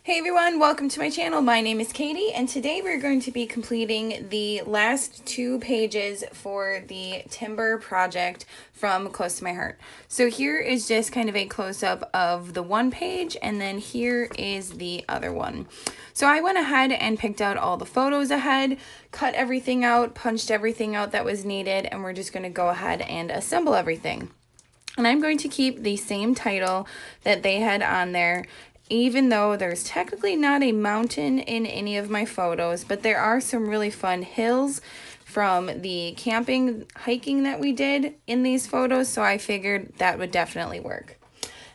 Hey everyone, welcome to my channel. My name is Katie and today we're going to be completing the last 2 pages for the timber project from Close to My Heart. So here is just kind of a close-up of the one page and then here is the other one. So I went ahead and picked out all the photos ahead, cut everything out, punched everything out that was needed, and we're just going to go ahead and assemble everything. And I'm going to keep the same title that they had on there, even though there's technically not a mountain in any of my photos, but there are some really fun hills from the hiking that we did in these photos, so I figured that would definitely work.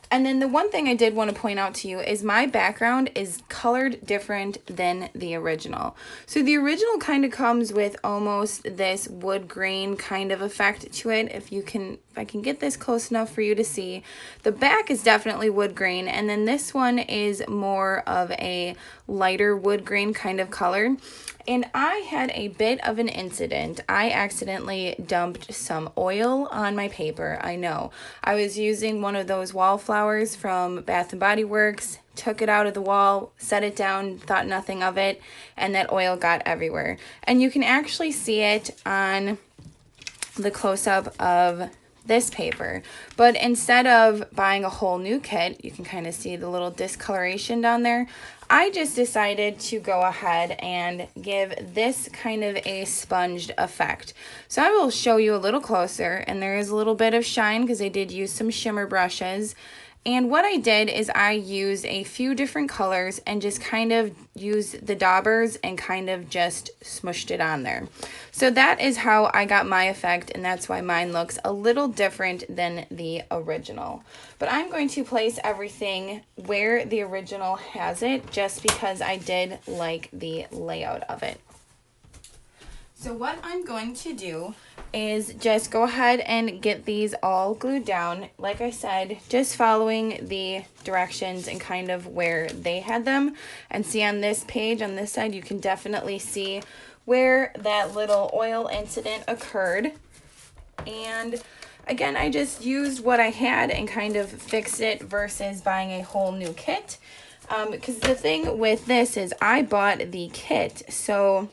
And then the one thing I did want to point out to you is my background is colored different than the original. So the original kind of comes with almost this wood grain kind of effect to it. If I can get this close enough for you to see, the back is definitely wood grain, and then this one is more of a lighter wood grain kind of color. And I had a bit of an incident. I accidentally dumped some oil on my paper. I know. I was using one of those wallflowers from Bath & Body Works, took it out of the wall, set it down, thought nothing of it, and that oil got everywhere. And you can actually see it on the close-up of this paper, but instead of buying a whole new kit, you can kind of see the little discoloration down there. I just decided to go ahead and give this kind of a sponged effect. So I will show you a little closer, and there is a little bit of shine because I did use some shimmer brushes. And what I did is I used a few different colors and just kind of used the daubers and kind of just smushed it on there. So that is how I got my effect, and that's why mine looks a little different than the original. But I'm going to place everything where the original has it just because I did like the layout of it. So what I'm going to do is just go ahead and get these all glued down. Like I said, just following the directions and kind of where they had them. And see on this page, on this side, you can definitely see where that little oil incident occurred. And again, I just used what I had and kind of fixed it versus buying a whole new kit. Because the thing with this is I bought the kit, so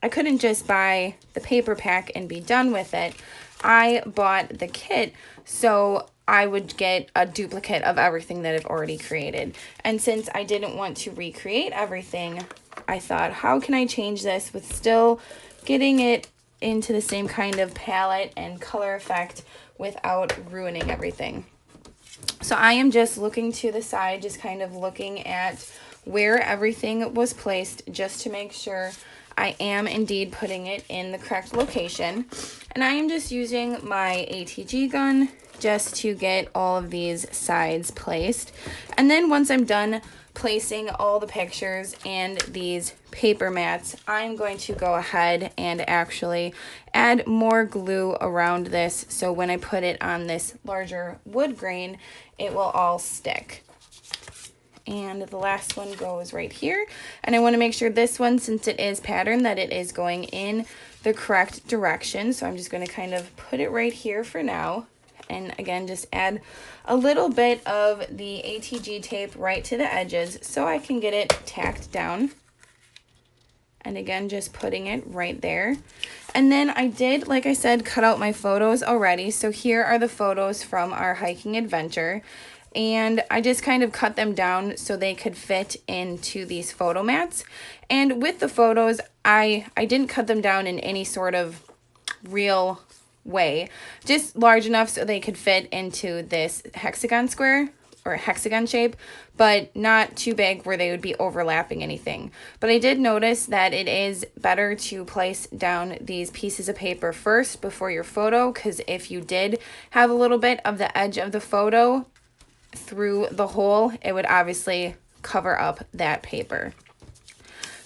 I couldn't just buy the paper pack and be done with it. I bought the kit so I would get a duplicate of everything that I've already created. And since I didn't want to recreate everything, I thought, how can I change this with still getting it into the same kind of palette and color effect without ruining everything? So I am just looking to the side, just kind of looking at where everything was placed just to make sure I am indeed putting it in the correct location. And I am just using my ATG gun just to get all of these sides placed. And then once I'm done placing all the pictures and these paper mats, I'm going to go ahead and actually add more glue around this so when I put it on this larger wood grain, it will all stick. And the last one goes right here. And I want to make sure this one, since it is patterned, that it is going in the correct direction. So I'm just going to kind of put it right here for now. And again, just add a little bit of the ATG tape right to the edges so I can get it tacked down. And again, just putting it right there. And then I did, like I said, cut out my photos already. So here are the photos from our hiking adventure. And I just kind of cut them down so they could fit into these photo mats. And with the photos, I didn't cut them down in any sort of real way, just large enough so they could fit into this hexagon square or hexagon shape, but not too big where they would be overlapping anything. But I did notice that it is better to place down these pieces of paper first before your photo, because if you did have a little bit of the edge of the photo through the hole, it would obviously cover up that paper.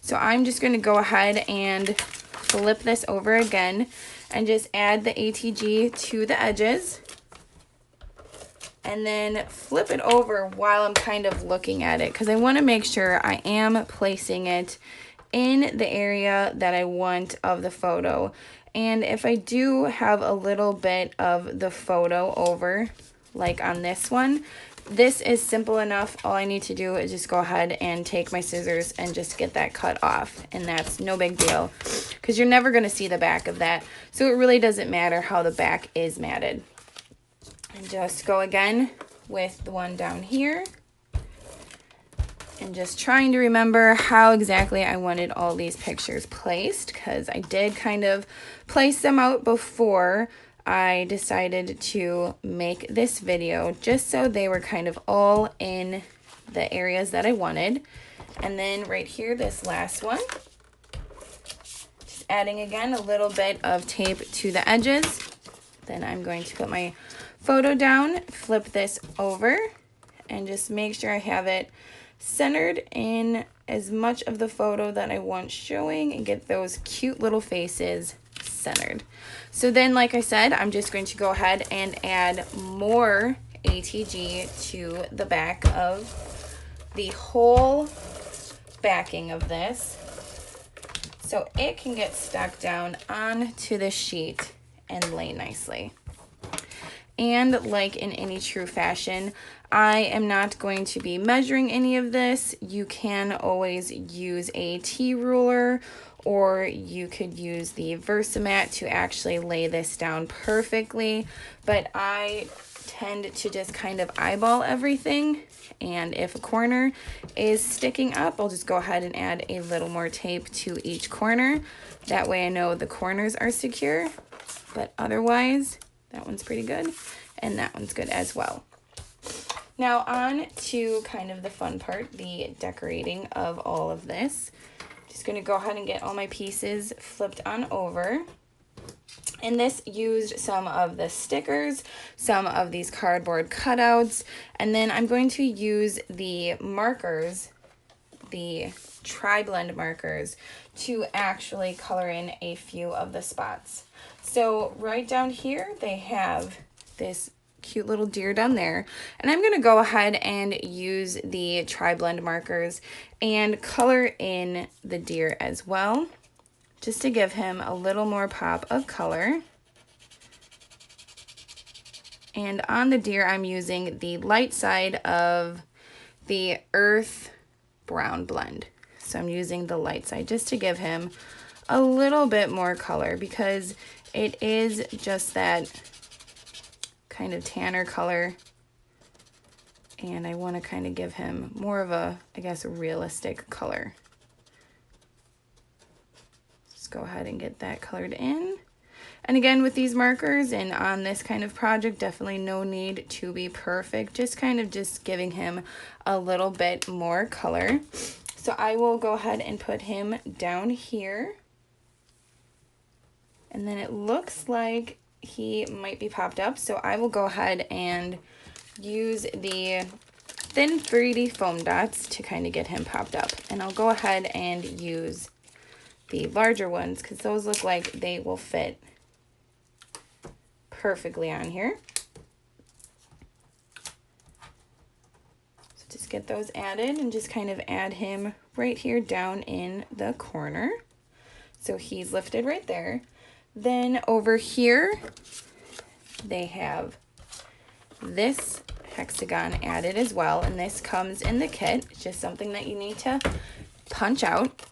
So I'm just going to go ahead and flip this over again and just add the ATG to the edges and then flip it over while I'm kind of looking at it, because I want to make sure I am placing it in the area that I want of the photo. And if I do have a little bit of the photo over, like on this one, this is simple enough. All I need to do is just go ahead and take my scissors and just get that cut off. And that's no big deal because you're never going to see the back of that. So it really doesn't matter how the back is matted. And just go again with the one down here. And just trying to remember how exactly I wanted all these pictures placed, because I did kind of place them out before I decided to make this video, just so they were kind of all in the areas that I wanted. And then right here, this last one, just adding again a little bit of tape to the edges. Then I'm going to put my photo down, flip this over, and just make sure I have it centered in as much of the photo that I want showing and get those cute little faces centered. So then, like I said, I'm just going to go ahead and add more ATG to the back of the whole backing of this so it can get stuck down onto the sheet and lay nicely. And like in any true fashion, I am not going to be measuring any of this. You can always use a T-ruler, or you could use the Versamat to actually lay this down perfectly. But I tend to just kind of eyeball everything. And if a corner is sticking up, I'll just go ahead and add a little more tape to each corner. That way I know the corners are secure. But otherwise, that one's pretty good, and that one's good as well. Now on to kind of the fun part, the decorating of all of this. Just going to go ahead and get all my pieces flipped on over. And this used some of the stickers, some of these cardboard cutouts, and then I'm going to use the markers, the tri-blend markers, to actually color in a few of the spots. So right down here, they have this cute little deer down there. And I'm going to go ahead and use the tri-blend markers and color in the deer as well, just to give him a little more pop of color. And on the deer, I'm using the light side of the earth brown blend. So I'm using the light side just to give him a little bit more color, because it is just that kind of tanner color, and I want to kind of give him more of a, I guess, realistic color. Just go ahead and get that colored in. And again, with these markers and on this kind of project, definitely no need to be perfect, just kind of just giving him a little bit more color. So I will go ahead and put him down here. And then it looks like he might be popped up, so I will go ahead and use the thin 3D foam dots to kind of get him popped up. And I'll go ahead and use the larger ones because those look like they will fit perfectly on here. So just get those added and just kind of add him right here down in the corner. So he's lifted right there. Then over here, they have this hexagon added as well, and this comes in the kit. It's just something that you need to punch out.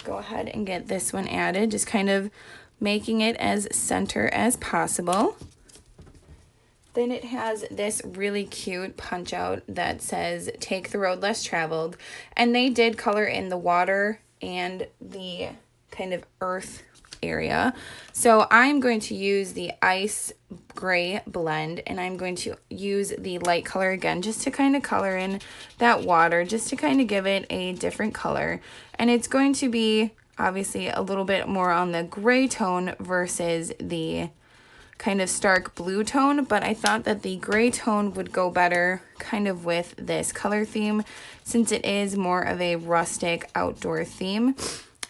Go ahead and get this one added, just kind of making it as center as possible. Then it has this really cute punch out that says, "Take the road less traveled," and they did color in the water and the kind of earth area. So I'm going to use the ice gray blend, and I'm going to use the light color again just to kind of color in that water, just to kind of give it a different color. And it's going to be obviously a little bit more on the gray tone versus the kind of stark blue tone, but I thought that the gray tone would go better kind of with this color theme, since it is more of a rustic outdoor theme.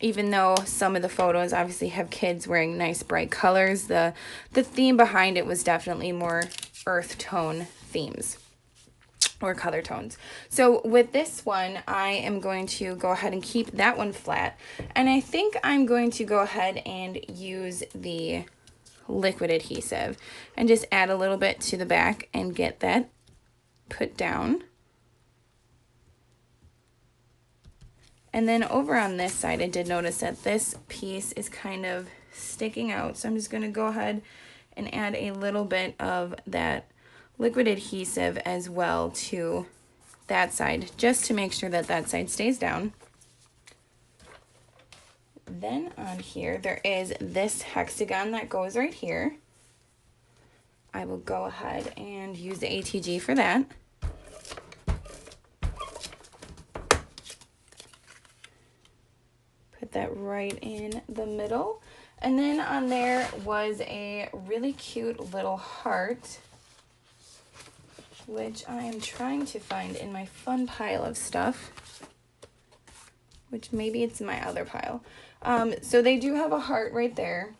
Even though some of the photos obviously have kids wearing nice bright colors, the theme behind it was definitely more earth tone themes or color tones. So with this one, I am going to go ahead and keep that one flat. And I think I'm going to go ahead and use the liquid adhesive and just add a little bit to the back and get that put down. And then over on this side, I did notice that this piece is kind of sticking out. So I'm just gonna go ahead and add a little bit of that liquid adhesive as well to that side, just to make sure that that side stays down. Then on here, there is this hexagon that goes right here. I will go ahead and use the ATG for that. Put that right in the middle. And then on there was a really cute little heart, which I am trying to find in my fun pile of stuff, which maybe it's in my other pile. So they do have a heart right there.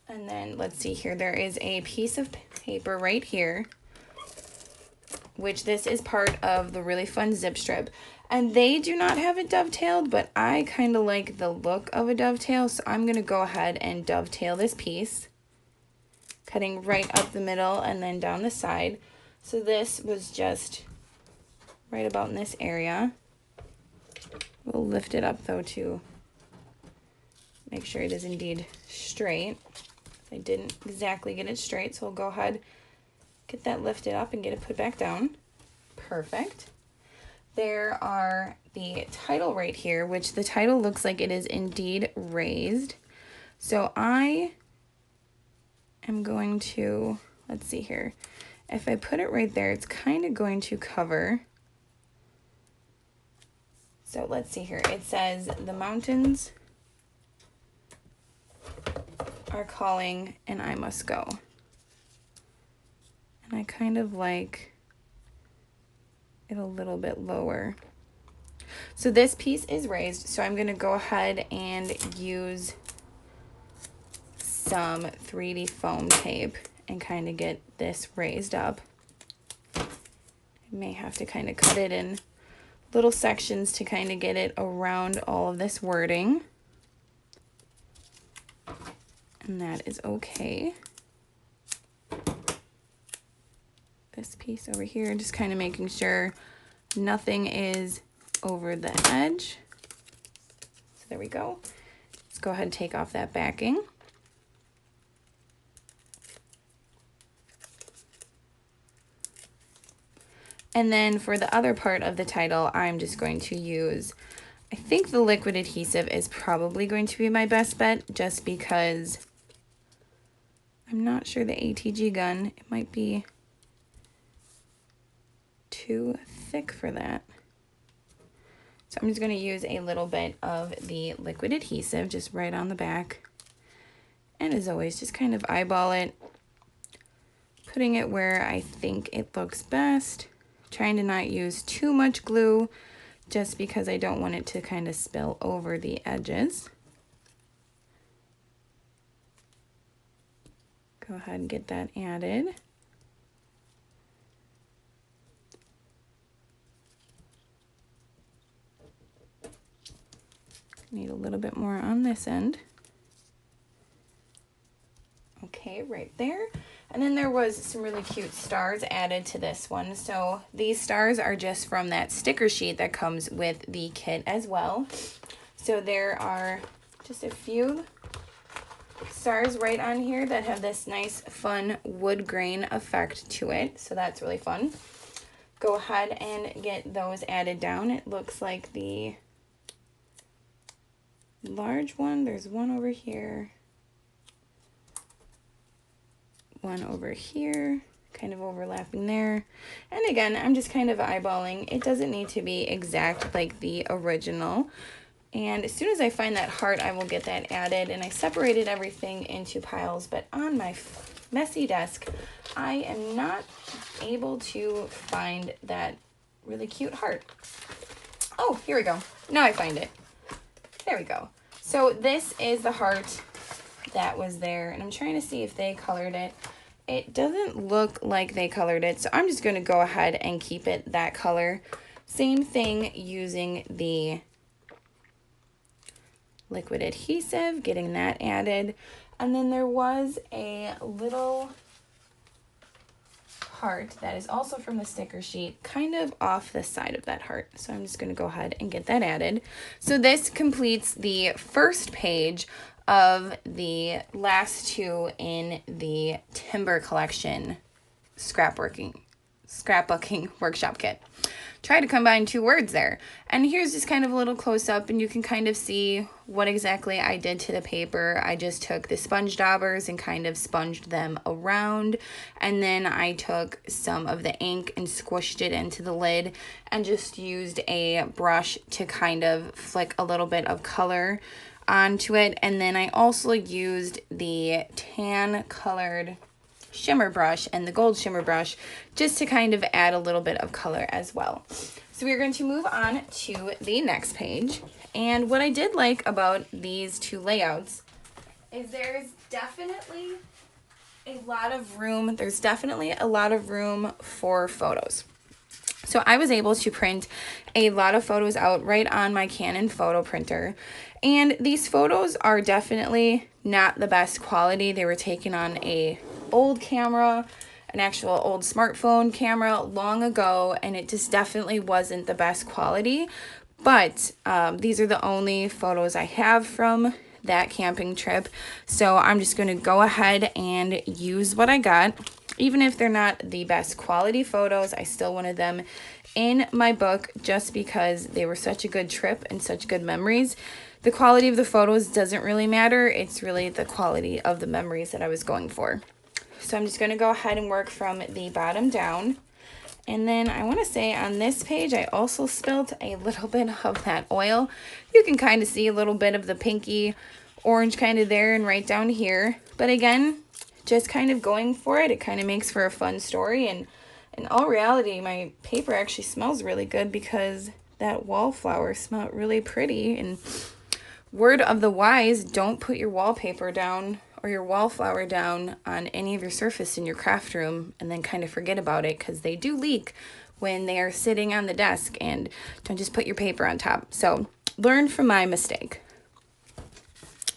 And then let's see here, there is a piece of paper right here, which this is part of the really fun zip strip. And they do not have it dovetailed, but I kind of like the look of a dovetail, so I'm gonna go ahead and dovetail this piece, cutting right up the middle and then down the side. So this was just right about in this area. We'll lift it up though to make sure it is indeed straight. I didn't exactly get it straight, so I'll go ahead, get that lifted up and get it put back down. Perfect. There are the title right here, which the title looks like it is indeed raised. So I am going to, let's see here. If I put it right there, it's kind of going to cover. So let's see here. It says, "The mountains are calling and I must go." And I kind of like it a little bit lower. So this piece is raised, so I'm going to go ahead and use some 3D foam tape and kind of get this raised up. I may have to kind of cut it in little sections to kind of get it around all of this wording. And that is okay. This piece over here, just kind of making sure nothing is over the edge. So there we go. Let's go ahead and take off that backing. And then for the other part of the title, I'm just going to use, I think the liquid adhesive is probably going to be my best bet, just because I'm not sure the ATG gun, it might be too thick for that. So I'm just going to use a little bit of the liquid adhesive just right on the back. And as always, just kind of eyeball it, putting it where I think it looks best, trying to not use too much glue just because I don't want it to kind of spill over the edges. Go ahead and get that added. Need a little bit more on this end. Okay, right there. And then there was some really cute stars added to this one. So these stars are just from that sticker sheet that comes with the kit as well. So there are just a few stars right on here that have this nice fun wood grain effect to it. So that's really fun. Go ahead and get those added down. It looks like the large one, there's one over here, one over here, kind of overlapping there. And again, I'm just kind of eyeballing. It doesn't need to be exact like the original. And as soon as I find that heart, I will get that added. And I separated everything into piles, but on my messy desk, I am not able to find that really cute heart. Oh, here we go. Now I find it. There we go. So this is the heart that was there, and I'm trying to see if they colored it. It doesn't look like they colored it, so I'm just going to go ahead and keep it that color. Same thing using the liquid adhesive, getting that added. And then there was a little heart that is also from the sticker sheet kind of off the side of that heart. So I'm just going to go ahead and get that added. So this completes the first page of the last two in the Timber Collection scrapbooking workshop kit. Try to combine two words there. And here's just kind of a little close-up, and you can kind of see what exactly I did to the paper. I just took the sponge daubers and kind of sponged them around, and then I took some of the ink and squished it into the lid and just used a brush to kind of flick a little bit of color onto it. And then I also used the tan colored shimmer brush and the gold shimmer brush just to kind of add a little bit of color as well. So we're going to move on to the next page. And what I did like about these two layouts is there's definitely a lot of room. There's definitely a lot of room for photos. So I was able to print a lot of photos out right on my Canon photo printer. And these photos are definitely not the best quality. They were taken on a old camera, an actual old smartphone camera long ago, and it just definitely wasn't the best quality. But these are the only photos I have from that camping trip, so I'm just going to go ahead and use what I got. Even if they're not the best quality photos, I still wanted them in my book just because they were such a good trip and such good memories. The quality of the photos doesn't really matter. It's really the quality of the memories that I was going for. So I'm just going to go ahead and work from the bottom down. And then I want to say on this page, I also spilled a little bit of that oil. You can kind of see a little bit of the pinky orange kind of there and right down here. But again, just kind of going for it. It kind of makes for a fun story. And in all reality, my paper actually smells really good because that wallflower smelled really pretty. And word of the wise, don't put your wallpaper down or your wallflower down on any of your surface in your craft room and then kind of forget about it, because they do leak when they are sitting on the desk, and don't just put your paper on top. So learn from my mistake.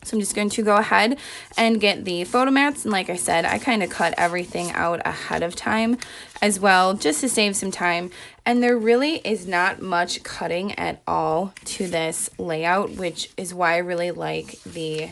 So I'm just going to go ahead and get the photo mats, and like I said, I kind of cut everything out ahead of time as well just to save some time. And there really is not much cutting at all to this layout, which is why I really like the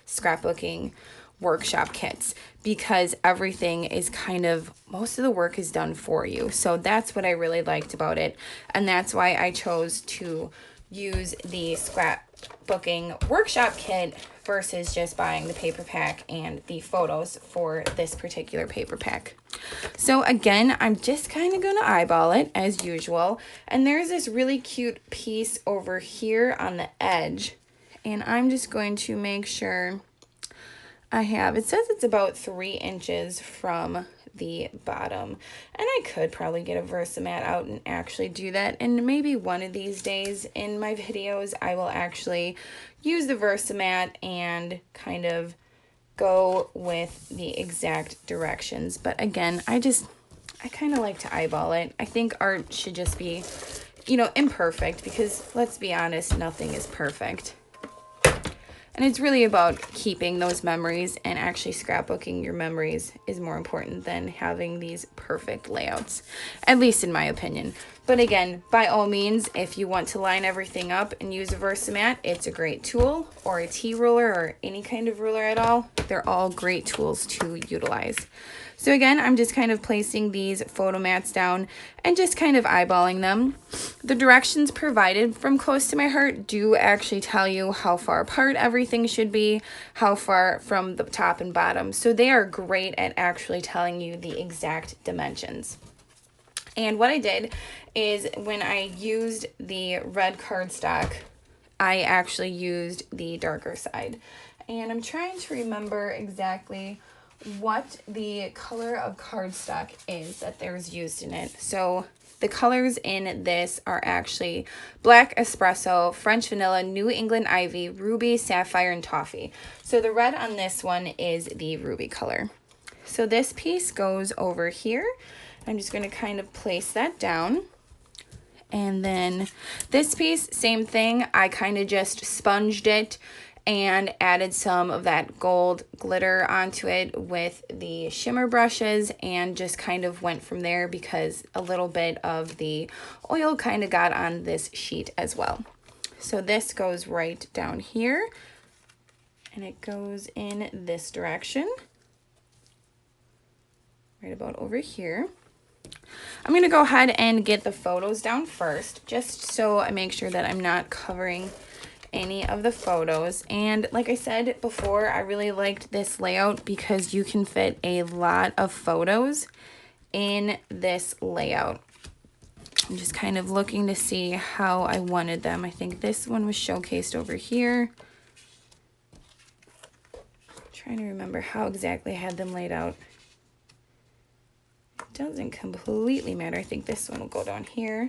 scrapbooking workshop kits, because everything is kind of, most of the work is done for you. So that's what I really liked about it, and that's why I chose to use the scrapbooking workshop kit versus just buying the paper pack and the photos for this particular paper pack. So again, I'm just kind of going to eyeball it as usual, and there's this really cute piece over here on the edge, and I'm just going to make sure I have, it says it's about 3 inches from the bottom, and I could probably get a Versamat out and actually do that, and maybe one of these days in my videos I will actually use the Versamat and kind of go with the exact directions. But again, I kind of like to eyeball it. I think art should just be, you know, imperfect, because let's be honest, nothing is perfect. And it's really about keeping those memories, and actually scrapbooking your memories is more important than having these perfect layouts, at least in my opinion. But again, by all means, if you want to line everything up and use a Versamat, it's a great tool, or a T-ruler, or any kind of ruler at all. They're all great tools to utilize. So again, I'm just kind of placing these photo mats down and just kind of eyeballing them. The directions provided from Close to My Heart do actually tell you how far apart everything should be, how far from the top and bottom. So they are great at actually telling you the exact dimensions. And what I did is, when I used the red cardstock, I actually used the darker side. And I'm trying to remember exactly what the color of cardstock is that there's used in it. So the colors in this are actually Black Espresso, French Vanilla, New England Ivy, Ruby, Sapphire, and Toffee. So the red on this one is the ruby color. So this piece goes over here. I'm just going to kind of place that down. And then this piece, same thing. I kind of just sponged it and added some of that gold glitter onto it with the shimmer brushes and just kind of went from there because a little bit of the oil kind of got on this sheet as well. So this goes right down here and it goes in this direction, right about over here. I'm going to go ahead and get the photos down first, just so I make sure that I'm not covering any of the photos. And like I said before, I really liked this layout because you can fit a lot of photos in this layout. I'm just kind of looking to see how I wanted them. I think this one was showcased over here. Trying to remember how exactly I had them laid out. Doesn't completely matter. I think this one will go down here.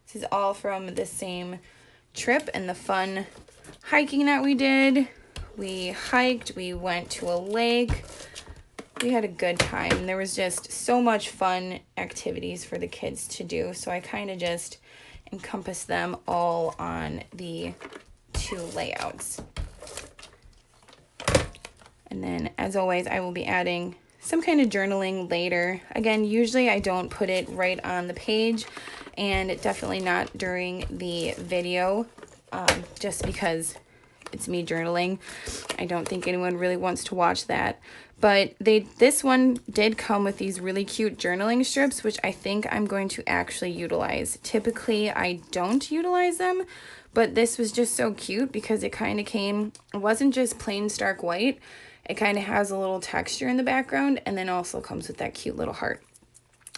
This is all from the same trip and the fun hiking that we did. We hiked, we went to a lake. We had a good time. There was just so much fun activities for the kids to do. So I kind of just encompassed them all on the two layouts. And then as always, I will be adding some kind of journaling later. Again, usually I don't put it right on the page and definitely not during the video, just because it's me journaling. I don't think anyone really wants to watch that. But this one did come with these really cute journaling strips, which I think I'm going to actually utilize. Typically, I don't utilize them, but this was just so cute because it kind of came, it wasn't just plain stark white. It kind of has a little texture in the background and then also comes with that cute little heart.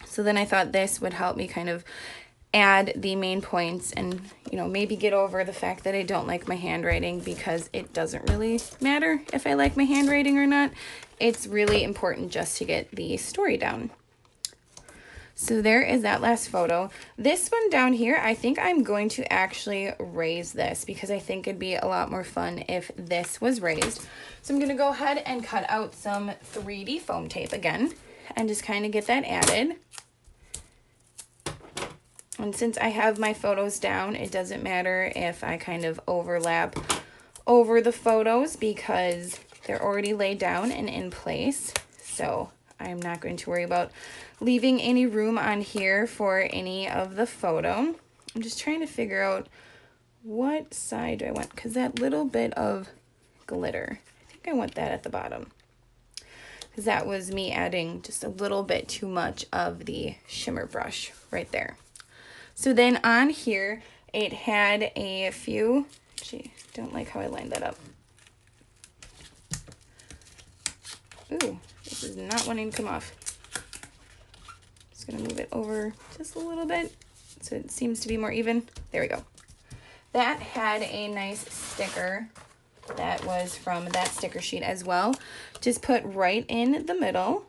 So then I thought this would help me kind of add the main points and, you know, maybe get over the fact that I don't like my handwriting, because it doesn't really matter if I like my handwriting or not. It's really important just to get the story down. So there is that last photo. This one down here, I think I'm going to actually raise this because I think it'd be a lot more fun if this was raised. So I'm going to go ahead and cut out some 3D foam tape again and just kind of get that added. And since I have my photos down, it doesn't matter if I kind of overlap over the photos because they're already laid down and in place. So I'm not going to worry about leaving any room on here for any of the photo. I'm just trying to figure out what side do I want, because that little bit of glitter, I think I want that at the bottom, because that was me adding just a little bit too much of the shimmer brush right there. So then on here, it had a few, actually, don't like how I lined that up. Ooh, this is not wanting to come off. Just gonna move it over just a little bit so it seems to be more even. There we go. That had a nice sticker that was from that sticker sheet as well. Just put right in the middle.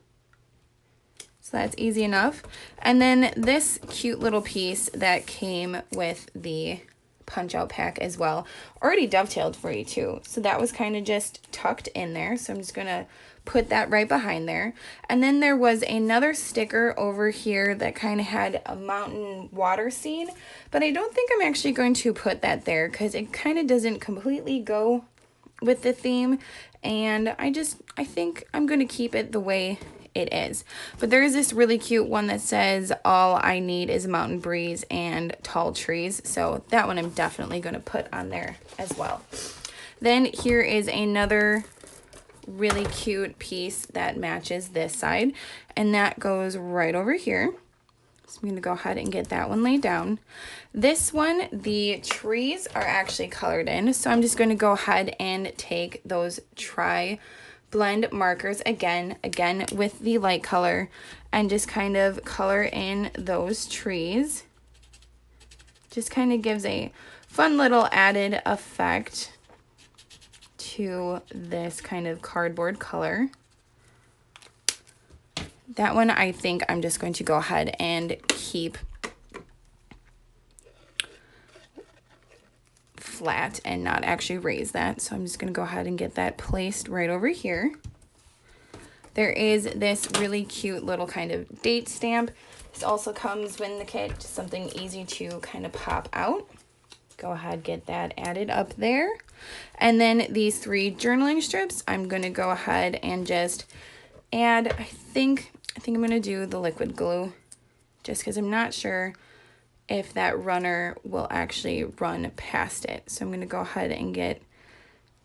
So that's easy enough. And then this cute little piece that came with the punch out pack as well, already dovetailed for you too. So that was kind of just tucked in there. So I'm just gonna put that right behind there. And then there was another sticker over here that kind of had a mountain water scene, but I don't think I'm actually going to put that there because it kind of doesn't completely go with the theme. And I think I'm going to keep it the way it is. But there is this really cute one that says all I need is a mountain breeze and tall trees. So that one I'm definitely going to put on there as well. Then here is another really cute piece that matches this side, and that goes right over here. So I'm going to go ahead and get that one laid down. This one, the trees are actually colored in, so I'm just going to go ahead and take those tri-blend markers again with the light color and just kind of color in those trees. Just kind of gives a fun little added effect to this kind of cardboard color. That one I think I'm just going to go ahead and keep flat and not actually raise that. So I'm just going to go ahead and get that placed right over here. There is this really cute little kind of date stamp. This also comes in the kit, just something easy to kind of pop out. go ahead, get that added up there. And then these 3 journaling strips, I'm going to go ahead and just add, I think I'm going to do the liquid glue just because I'm not sure if that runner will actually run past it. So I'm going to go ahead and get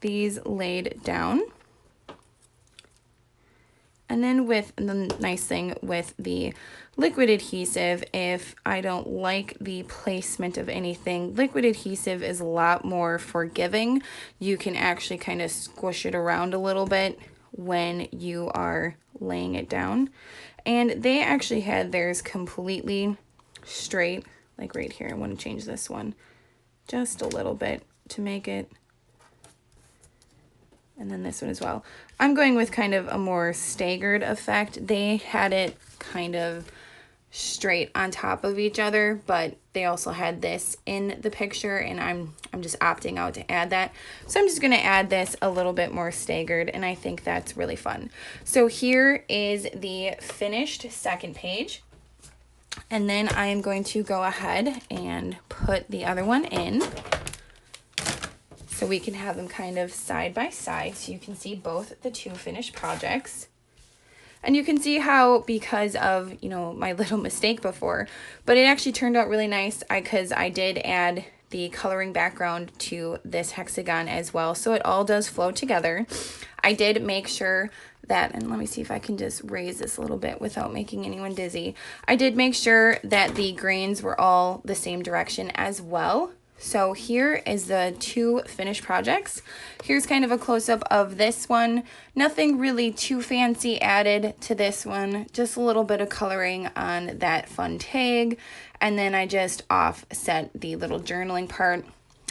these laid down. And then with the nice thing with the liquid adhesive, if I don't like the placement of anything, liquid adhesive is a lot more forgiving. You can actually kind of squish it around a little bit when you are laying it down. And they actually had theirs completely straight, like right here. I want to change this one just a little bit to make it, and then this one as well. I'm going with kind of a more staggered effect. They had it kind of straight on top of each other, but they also had this in the picture, and I'm just opting out to add that. So I'm just going to add this a little bit more staggered, and I think that's really fun. So here is the finished second page. And then I am going to go ahead and put the other one in so we can have them kind of side by side so you can see both the 2 finished projects. And you can see how, because of, you know, my little mistake before, but it actually turned out really nice because I did add the coloring background to this hexagon as well. So it all does flow together. I did make sure that, and let me see if I can just raise this a little bit without making anyone dizzy. I did make sure that the grains were all the same direction as well. So here is the 2 finished projects. Here's kind of a close-up of this one. Nothing really too fancy added to this one, just a little bit of coloring on that fun tag. And then I just offset the little journaling part.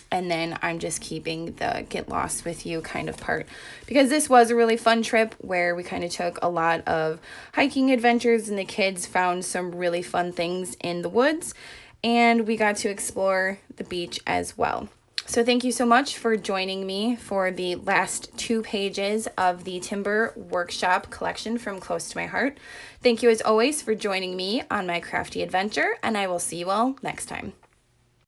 And then I'm just keeping the get lost with you kind of part, because this was a really fun trip where we kind of took a lot of hiking adventures and the kids found some really fun things in the woods, and we got to explore the beach as well. So thank you so much for joining me for the last 2 pages of the Timber Workshop collection from Close to My Heart. Thank you as always for joining me on my crafty adventure, and I will see you all next time.